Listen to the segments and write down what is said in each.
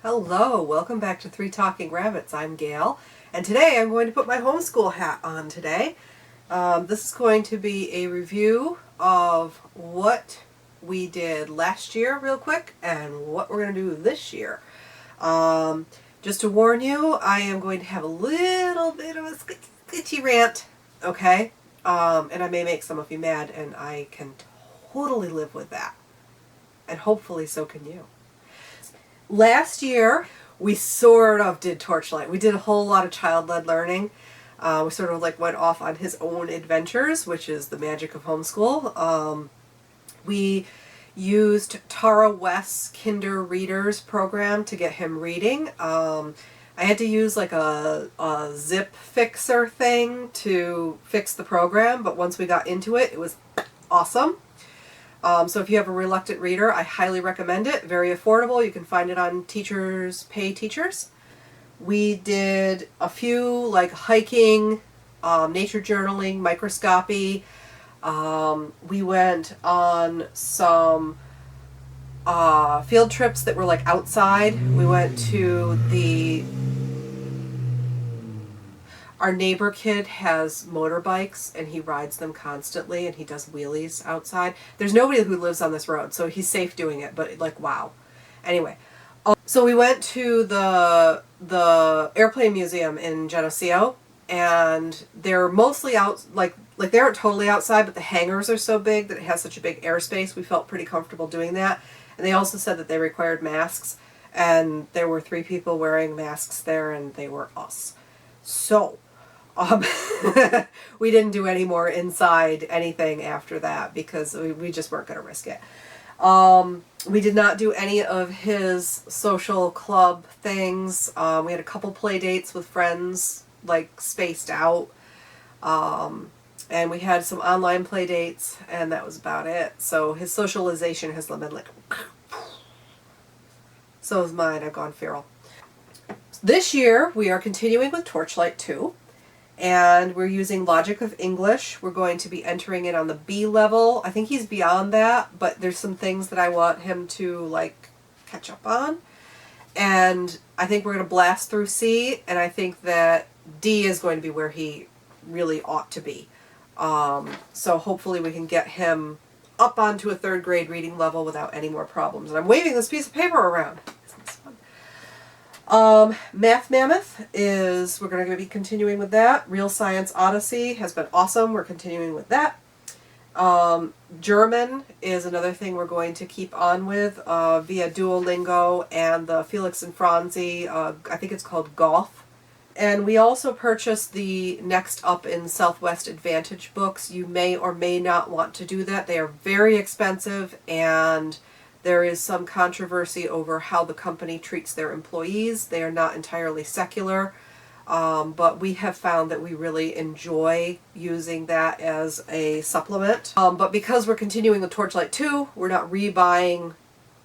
Hello, welcome back to Three Talking Rabbits. I'm Gail, and today I'm going to put my homeschool hat on today. This is going to be a review of what we did last year real quick and what we're going to do this year. Just to warn you, I am going to have a little bit of a sketchy rant, okay? And I may make some of you mad, and I can totally live with that. And hopefully so can you. Last year, we sort of did Torchlight. We did a whole lot of child-led learning. We sort of like went off on his own adventures, which is the magic of homeschool. We used Tara West's Kinder Readers program to get him reading. I had to use like a zip fixer thing to fix the program, but once we got into it, it was awesome. So if you have a reluctant reader, I highly recommend it. Very affordable. You can find it on Teachers Pay Teachers. We did a few like hiking, nature journaling, microscopy. We went on some field trips that were like outside. We went to our neighbor kid has motorbikes and he rides them constantly and he does wheelies outside. There's nobody who lives on this road, so he's safe doing it, but like, wow. Anyway, so we went to the airplane museum in Geneseo, and they're mostly out, like they aren't totally outside, but the hangars are so big that it has such a big airspace. We felt pretty comfortable doing that. And they also said that they required masks, and there were 3 people wearing masks there, and they were us. So, we didn't do any more inside anything after that because we just weren't going to risk it. We did not do any of his social club things. We had a couple play dates with friends, like spaced out. And we had some online play dates, and that was about it. So his socialization has been like, so is mine. I've gone feral. This year, we are continuing with Torchlight 2. And we're using Logic of English. We're going to be entering it on the B level. I think he's beyond that, but there's some things that I want him to like catch up on. And I think we're going to blast through C, and I think that D is going to be where he really ought to be. So hopefully we can get him up onto a 3rd grade reading level without any more problems. And I'm waving this piece of paper around. Isn't this fun? Math Mammoth is, we're going to be continuing with that. Real Science Odyssey has been awesome. We're continuing with that. German is another thing we're going to keep on with via Duolingo and the Felix and Franzi, I think it's called Goth. And we also purchased the Next Up in Southwest Advantage books. You may or may not want to do that. They are very expensive, and there is some controversy over how the company treats their employees. They are not entirely secular, but we have found that we really enjoy using that as a supplement. But because we're continuing with Torchlight 2, we're not rebuying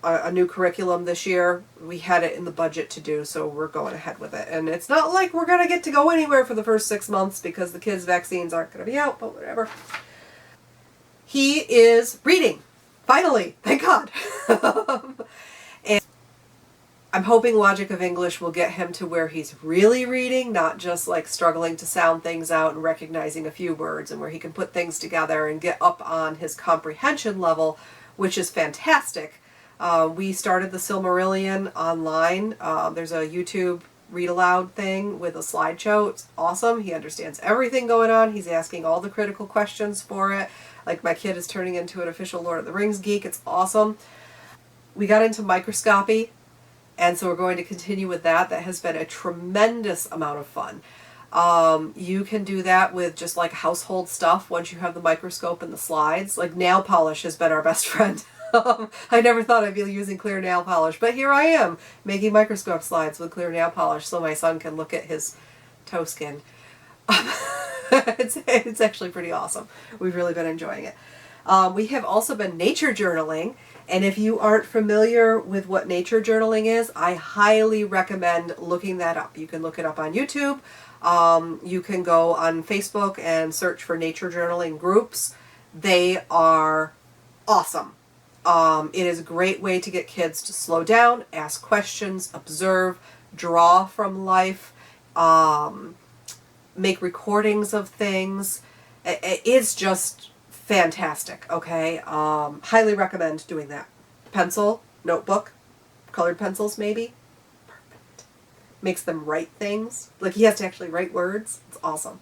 a new curriculum this year. We had it in the budget to do, so we're going ahead with it. And it's not like we're going to get to go anywhere for the first 6 months because the kids' vaccines aren't going to be out, but whatever. He is reading. Finally, thank God. And I'm hoping Logic of English will get him to where he's really reading, not just like struggling to sound things out and recognizing a few words, and where he can put things together and get up on his comprehension level, which is fantastic. We started the Silmarillion online. There's a YouTube read aloud thing with a slideshow. It's awesome. He understands everything going on. He's asking all the critical questions for it. Like, my kid is turning into an official Lord of the Rings geek. It's awesome. We got into microscopy, and so we're going to continue with that. That has been a tremendous amount of fun. You can do that with just like household stuff once you have the microscope and the slides. Like, nail polish has been our best friend. I never thought I'd be using clear nail polish, but here I am making microscope slides with clear nail polish so my son can look at his toe skin. It's actually pretty awesome. We've really been enjoying it. We have also been nature journaling, and if you aren't familiar with what nature journaling is, I highly recommend looking that up. You can look it up on YouTube. You can go on Facebook and search for nature journaling groups. They are awesome. It is a great way to get kids to slow down, ask questions, observe, draw from life, make recordings of things. It's just fantastic, okay? Highly recommend doing that. Pencil, notebook, colored pencils maybe. Perfect. Makes them write things. Like he has to actually write words. It's awesome.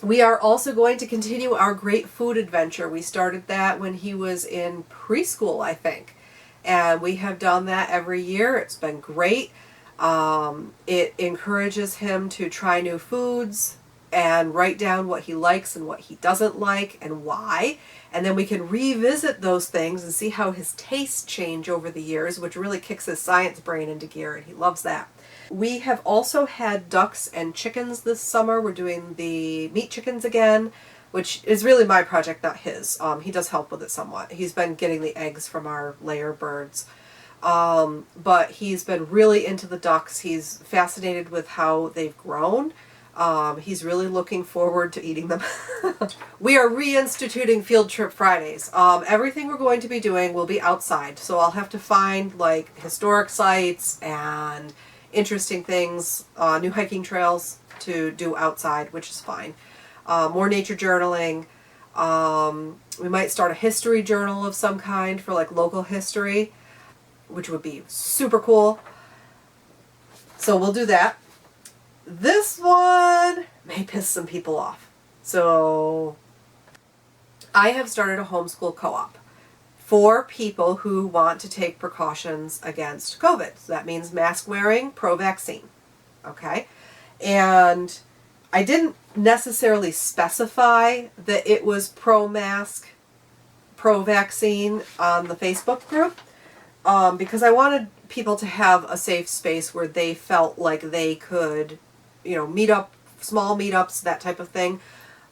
We are also going to continue our great food adventure. We started that when he was in preschool, I think. And we have done that every year. It's been great. It encourages him to try new foods and write down what he likes and what he doesn't like and why. And then we can revisit those things and see how his tastes change over the years, which really kicks his science brain into gear, and he loves that. We have also had ducks and chickens this summer. We're doing the meat chickens again, which is really my project, not his. He does help with it somewhat. He's been getting the eggs from our layer birds. But he's been really into the ducks. He's fascinated with how they've grown. He's really looking forward to eating them. We are reinstituting Field Trip Fridays. Everything we're going to be doing will be outside. So I'll have to find like historic sites and interesting things, new hiking trails to do outside, which is fine. More nature journaling. We might start a history journal of some kind for like local history, which would be super cool. So we'll do that. This one may piss some people off. So I have started a homeschool co-op for people who want to take precautions against COVID. So that means mask wearing, pro-vaccine. Okay? And I didn't necessarily specify that it was pro-mask, pro-vaccine on the Facebook group. Because I wanted people to have a safe space where they felt like they could, meet up, small meetups, that type of thing.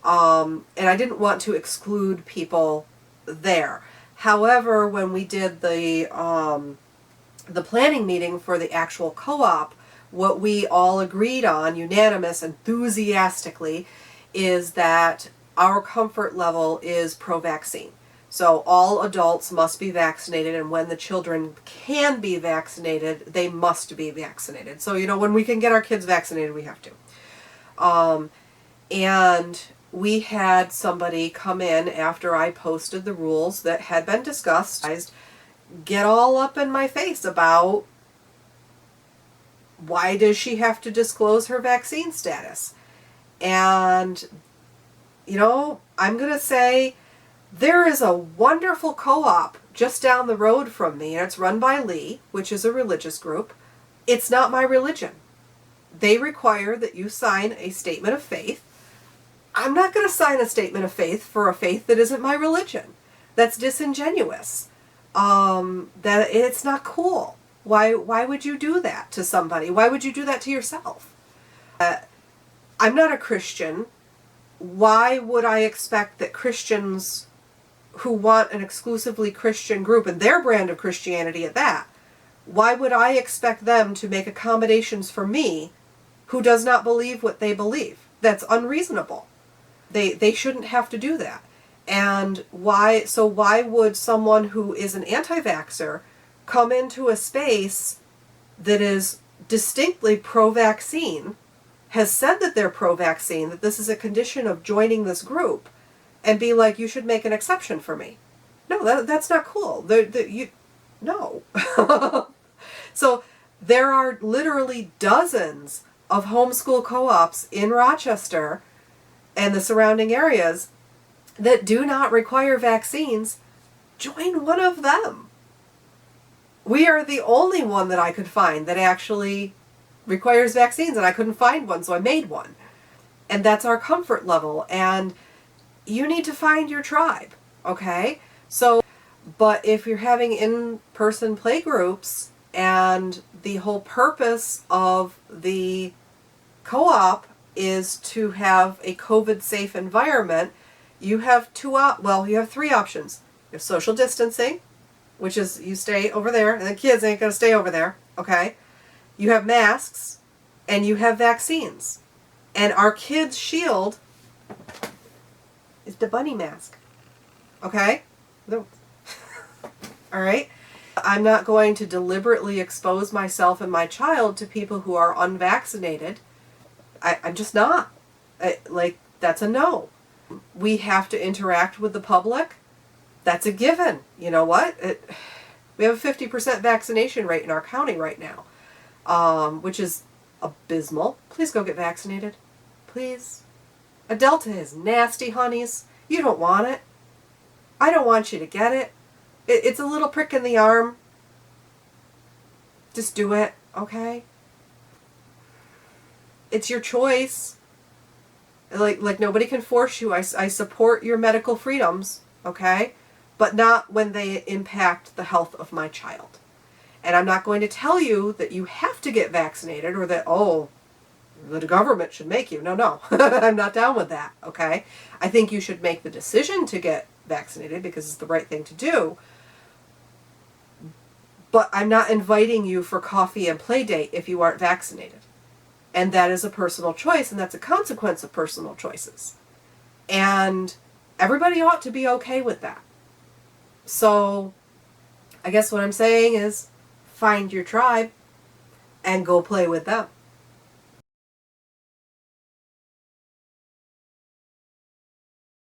And I didn't want to exclude people there. However, when we did the planning meeting for the actual co-op, what we all agreed on, unanimous, enthusiastically, is that our comfort level is pro-vaccine. So all adults must be vaccinated, and when the children can be vaccinated, they must be vaccinated. So, when we can get our kids vaccinated, we have to. And we had somebody come in after I posted the rules that had been discussed, get all up in my face about why does she have to disclose her vaccine status? And, I'm going to say, there is a wonderful co-op just down the road from me, and it's run by Lee, which is a religious group. It's not my religion. They require that you sign a statement of faith. I'm not going to sign a statement of faith for a faith that isn't my religion. That's disingenuous. That it's not cool. Why would you do that to somebody? Why would you do that to yourself? I'm not a Christian. Why would I expect that Christians who want an exclusively Christian group, and their brand of Christianity at that, why would I expect them to make accommodations for me who does not believe what they believe? That's unreasonable. They shouldn't have to do that. And why would someone who is an anti-vaxxer come into a space that is distinctly pro-vaccine, has said that they're pro-vaccine, that this is a condition of joining this group, and be like, you should make an exception for me? No, that's not cool. No. So there are literally dozens of homeschool co-ops in Rochester and the surrounding areas that do not require vaccines. Join one of them. We are the only one that I could find that actually requires vaccines, and I couldn't find one, so I made one. And that's our comfort level. And you need to find your tribe, okay? So, but if you're having in-person play groups, and the whole purpose of the co-op is to have a COVID-safe environment, you have you have three options. You have social distancing, which is you stay over there, and the kids ain't going to stay over there, okay? You have masks, and you have vaccines. And our kids' shield is the bunny mask, okay? All right? I'm not going to deliberately expose myself and my child to people who are unvaccinated. I'm just not. That's a no. We have to interact with the public. That's a given. You know what? We have a 50% vaccination rate in our county right now, which is abysmal. Please go get vaccinated. Please. A Delta is nasty, honeys. You don't want it. I don't want you to get it. It's a little prick in the arm. Just do it, okay? It's your choice. Like nobody can force you. I support your medical freedoms, okay? But not when they impact the health of my child. And I'm not going to tell you that you have to get vaccinated or that, oh, the government should make you. No. I'm not down with that, okay? I think you should make the decision to get vaccinated because it's the right thing to do. But I'm not inviting you for coffee and play date if you aren't vaccinated. And that is a personal choice, and that's a consequence of personal choices. And everybody ought to be okay with that. So I guess what I'm saying is find your tribe and go play with them.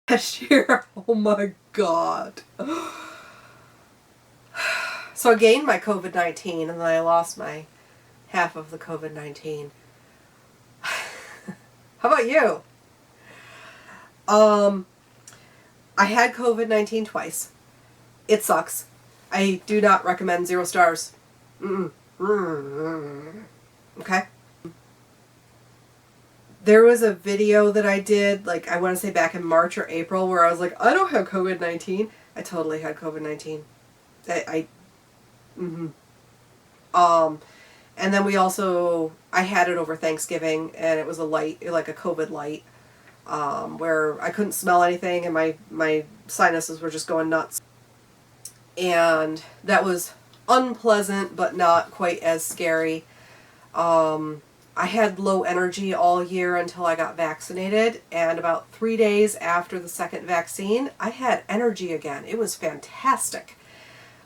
Last year, oh my God. So I gained my COVID-19 and then I lost my half of the COVID-19. How about you? I had COVID-19 twice. It sucks. I do not recommend 0 stars. Okay? There was a video that I did, I want to say back in March or April, where I was like, I don't have COVID-19. I totally had COVID-19. And then I had it over Thanksgiving, and it was a light, like a COVID light, where I couldn't smell anything, and my sinuses were just going nuts. And that was unpleasant, but not quite as scary. I had low energy all year until I got vaccinated, and about 3 days after the second vaccine, I had energy again. It was fantastic.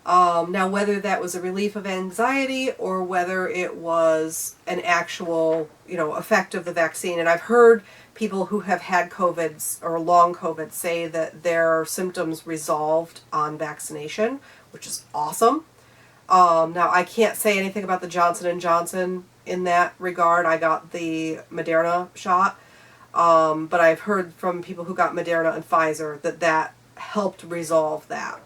Now, whether that was a relief of anxiety or whether it was an actual, effect of the vaccine, and I've heard people who have had COVID or long COVID say that their symptoms resolved on vaccination, which is awesome. Now, I can't say anything about the Johnson & Johnson in that regard. I got the Moderna shot, but I've heard from people who got Moderna and Pfizer that helped resolve that.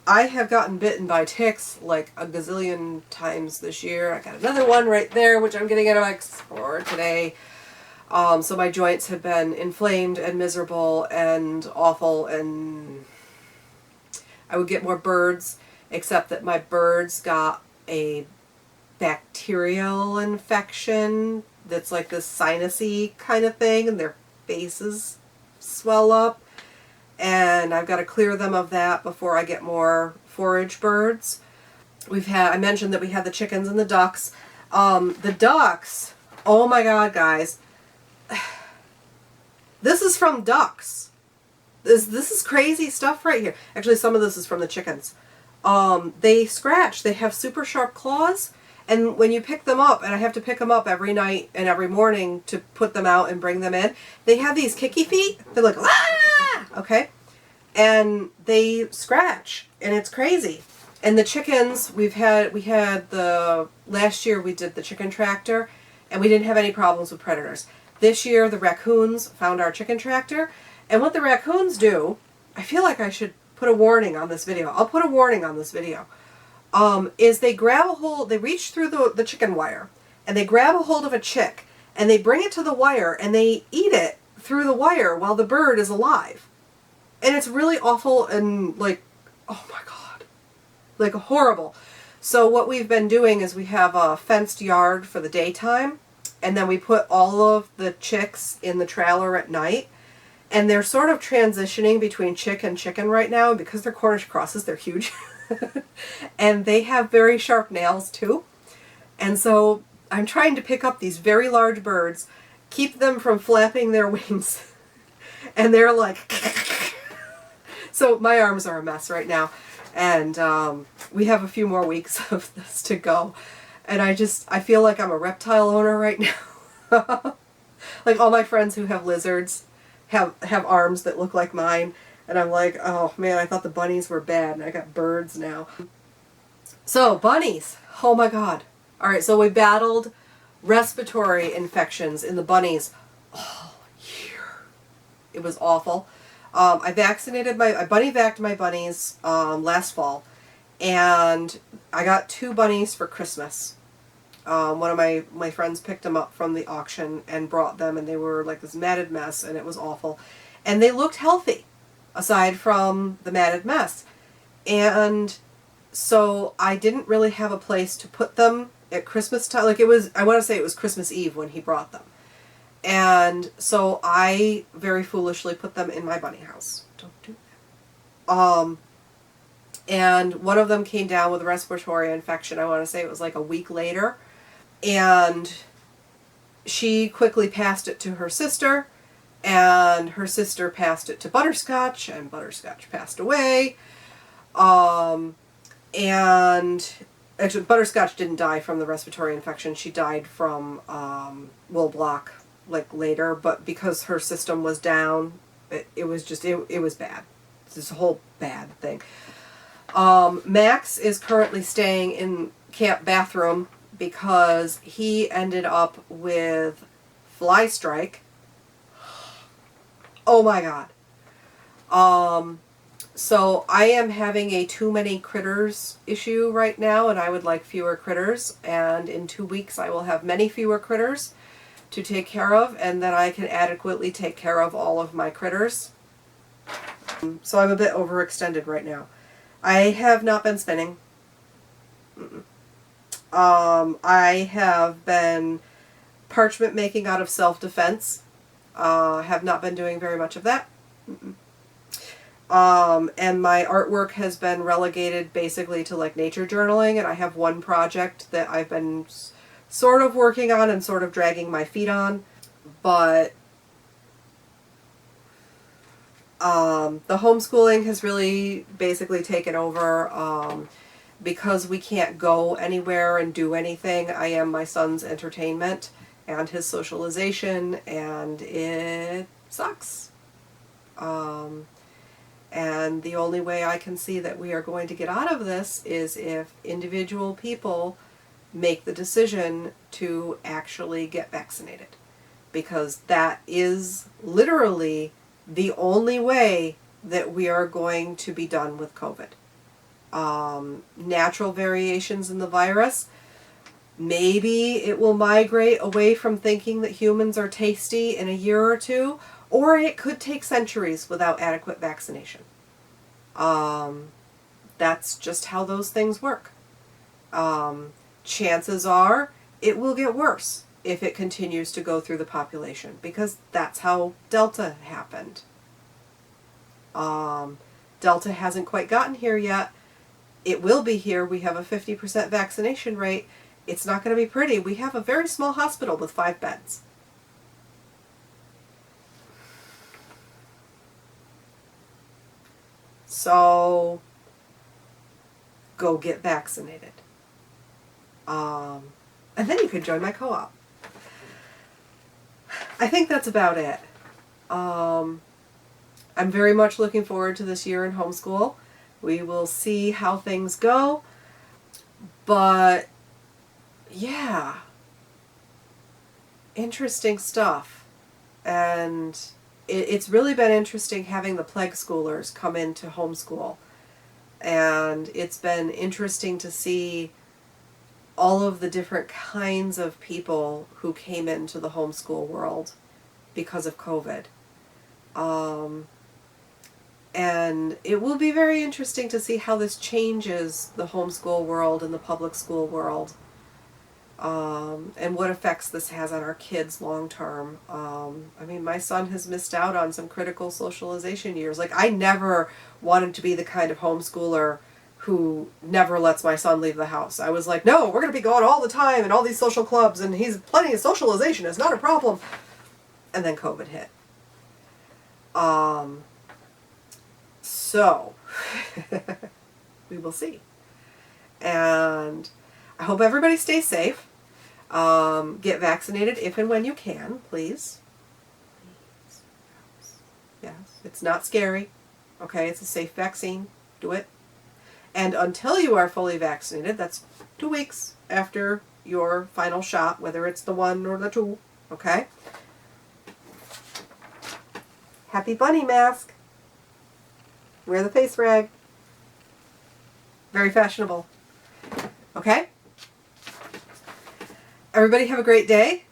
I have gotten bitten by ticks like a gazillion times this year. I got another one right there, which I'm getting antibiotics for today. So my joints have been inflamed and miserable and awful, and I would get more birds, except that my birds got a bacterial infection that's like this sinusy kind of thing, and their faces swell up. And I've got to clear them of that before I get more forage birds. I mentioned that we had the chickens and the ducks. The ducks, oh my God, guys. This is from ducks. This is crazy stuff right here. Actually, some of this is from the chickens. They scratch. They have super sharp claws. And when you pick them up, and I have to pick them up every night and every morning to put them out and bring them in, they have these kicky feet. They're like, ah! Okay? And they scratch, and it's crazy. And the chickens, we had last year we did the chicken tractor, and we didn't have any problems with predators. This year, the raccoons found our chicken tractor, and what the raccoons do, I feel like I should put a warning on this video. I'll put a warning on this video. Is they grab a hold, they reach through the chicken wire, and they grab a hold of a chick, and they bring it to the wire, and they eat it through the wire while the bird is alive. And it's really awful and oh my God, horrible. So what we've been doing is we have a fenced yard for the daytime, and then we put all of the chicks in the trailer at night. And they're sort of transitioning between chick and chicken right now, because they're Cornish crosses, they're huge. And they have very sharp nails too. And so I'm trying to pick up these very large birds, keep them from flapping their wings. And they're like... So my arms are a mess right now. And we have a few more weeks of this to go. And I feel like I'm a reptile owner right now. Like all my friends who have lizards have arms that look like mine. And I'm like, oh man, I thought the bunnies were bad, and I got birds now. So, bunnies. Oh my god. Alright, so we battled respiratory infections in the bunnies all year. It was awful. I bunny vacced my bunnies last fall, and I got 2 bunnies for Christmas. One of my friends picked them up from the auction and brought them, and they were like this matted mess, and it was awful. And they looked healthy, aside from the matted mess. And so I didn't really have a place to put them at Christmas time. Like I want to say it was Christmas Eve when he brought them. And so I very foolishly put them in my bunny house. Don't do that. And one of them came down with a respiratory infection. I want to say it was like a week later. And she quickly passed it to her sister. And her sister passed it to Butterscotch. And Butterscotch passed away. And actually, Butterscotch didn't die from the respiratory infection. She died from wool block, like later. But because her system was down, it was bad. It's this whole bad thing. Max is currently staying in camp bathroom because he ended up with fly strike. Oh my god. So I am having a too many critters issue right now, and I would like fewer critters, and in 2 weeks I will have many fewer critters to take care of, and then I can adequately take care of all of my critters. So I'm a bit overextended right now. I have not been spinning. I have been parchment making out of self-defense. Have not been doing very much of that. And my artwork has been relegated basically to like nature journaling, and I have one project that I've been sort of working on and sort of dragging my feet on, but the homeschooling has really basically taken over. Because we can't go anywhere and do anything, I am my son's entertainment and his socialization, and it sucks. And the only way I can see that we are going to get out of this is if individual people make the decision to actually get vaccinated. Because that is literally the only way that we are going to be done with COVID. Natural variations in the virus, maybe it will migrate away from thinking that humans are tasty in a year or two, or it could take centuries without adequate vaccination. That's just how those things work. Chances are it will get worse if it continues to go through the population, because that's how Delta happened. Delta hasn't quite gotten here yet. It will be here. We have a 50% vaccination rate. It's not going to be pretty. We have a very small hospital with 5 beds. So, go get vaccinated. And then you can join my co-op. I think that's about it. I'm very much looking forward to this year in homeschool. We will see how things go. But, yeah. Interesting stuff. And it's really been interesting having the plague schoolers come into homeschool. And it's been interesting to see all of the different kinds of people who came into the homeschool world because of COVID. And it will be very interesting to see how this changes the homeschool world and the public school world, and what effects this has on our kids long term. I mean, my son has missed out on some critical socialization years. Like, I never wanted to be the kind of homeschooler who never lets my son leave the house. I was like, no, we're going to be going all the time and all these social clubs, and he's plenty of socialization. It's not a problem. And then COVID hit. So, We will see. And I hope everybody stays safe. Get vaccinated if and when you can, please. Yes, it's not scary. Okay, it's a safe vaccine. Do it. And until you are fully vaccinated, that's 2 weeks after your final shot, whether it's the 1 or the 2. Okay? Happy bunny mask. Wear the face rag. Very fashionable. Okay? Everybody have a great day.